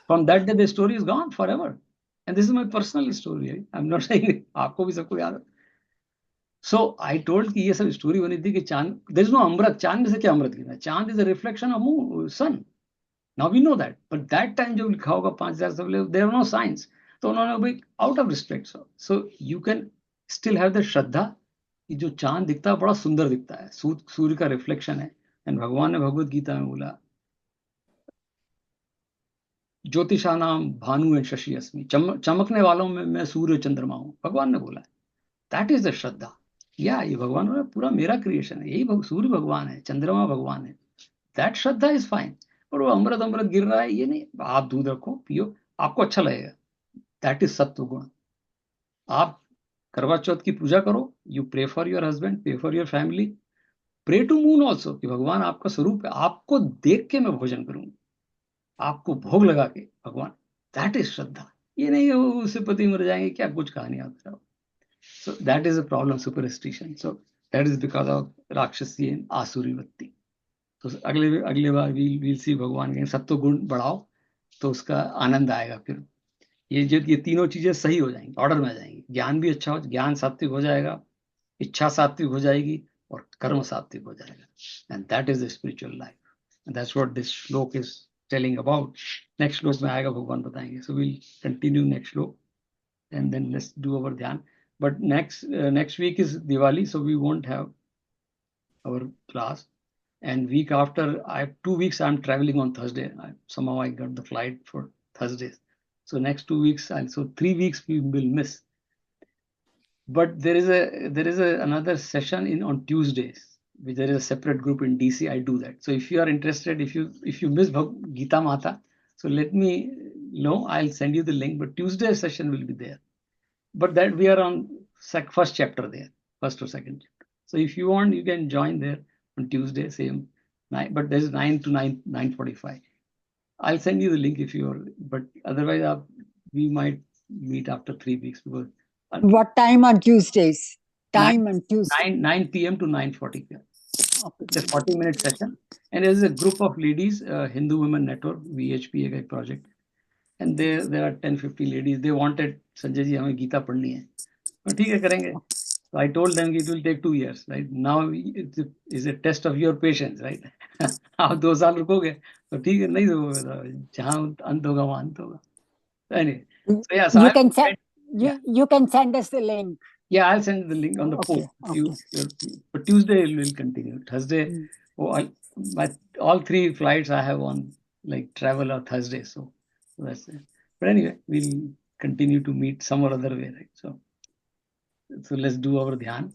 From that day the story is gone for ever. And this is my personal story, I am not saying आपको भी सबको याद है. सो आई टोल्ड कि ये सब स्टोरी बनी थी कि चांद, देयर इज नो अमृत, चांद में से क्या अमृत गिरना है, chand is a reflection of moon, sun. Now we know that, but that time जब लिखा होगा 5000 से पहले, देयर नो साइंस. तो उन्होंने भाई out of respect, so you can still have the shraddha कि जो चांद दिखता है बड़ा सुंदर दिखता है, सूर्य का रिफ्लेक्शन है. एंड भगवान ने भगवत गीता में बोला, ज्योतिषा नाम भानु एंड शशि अस्मि, चमकने वालों में मैं सूर्य चंद्रमा हूं, भगवान ने बोला. दैट इज द श्रद्धा. या ये भगवान बोला पूरा मेरा क्रिएशन है, यही सूर्य भगवान है, चंद्रमा भगवान है. That Shraddha is fine. और वो अमृत अमृत गिर रहा है, ये नहीं. आप दूध रखो, पियो, आपको अच्छा लगेगा. दैट इज सत्व गुण. आप करवा चौथ की पूजा करो, you pray for your husband, pray for your family, pray to moon also, कि भगवान आपका स्वरूप है, आपको देख के मैं भोजन करूंगा, आपको भोग लगा के भगवान. दैट इज श्रद्धा. ये नहीं उससे पति मर जाएंगे क्या, कुछ कहानी आता है. So that is a problem, superstition. So that is because of राक्षसी एंड आसुरी वृत्ति. तो अगले बार वील सी भगवान के सत्व गुण बढ़ाओ तो उसका आनंद आएगा. फिर ये तीनों चीजें सही हो जाएंगी, ऑर्डर में आ जाएंगी. ज्ञान भी अच्छा हो, ज्ञान सात्विक हो जाएगा, इच्छा सात्विक हो जाएगी, और कर्म सात्विक हो जाएगा. And that is the spiritual life. That's what this shloka is telling about. Next श्लोक में आएगा, भगवान बताएंगे. So we'll continue next shloka and then let's do our dhyan. But next week is Diwali, so we won't have our class. And week after, I have 2 weeks I'm traveling on Thursday. Somehow I got the flight for Thursdays. So next 2 weeks, so 3 weeks we will miss. But there is another session on Tuesdays, which there is a separate group in DC. I do that. So if you are interested, if you miss Gita Mata, so let me no, I'll send you the link, but Tuesday session will be there. But that we are on first chapter there, first or second chapter. So if you want, you can join there on Tuesday, same 9, but there's 9 to 9:45. I'll send you the link if you are, but otherwise we might meet after 3 weeks because What time on Tuesdays? Time on Tuesday. 9 p.m. to 9:40 p.m. Okay. It's a 40-minute session. And there's a group of ladies, Hindu Women Network, VHPA का project. And there are 10-15 ladies. They wanted, Sanjay ji, हमें गीता पढ़नी है. तो ठीक है, करेंगे. So I told them it will take 2 years, right? Now it's a test of your patience, right? आप 2 साल रुकोगे, तो ठीक है, नहीं रुकोगे तो जहाँ अंत होगा वहाँ अंत होगा. Anyway, so yeah, so you can send us the link. Yeah, I'll send the link on the post. But Tuesday it will continue. Thursday, all 3 flights I have on like travel or Thursday, so that's it. But anyway, we'll continue to meet some or other way, right? So let's do our dhyan.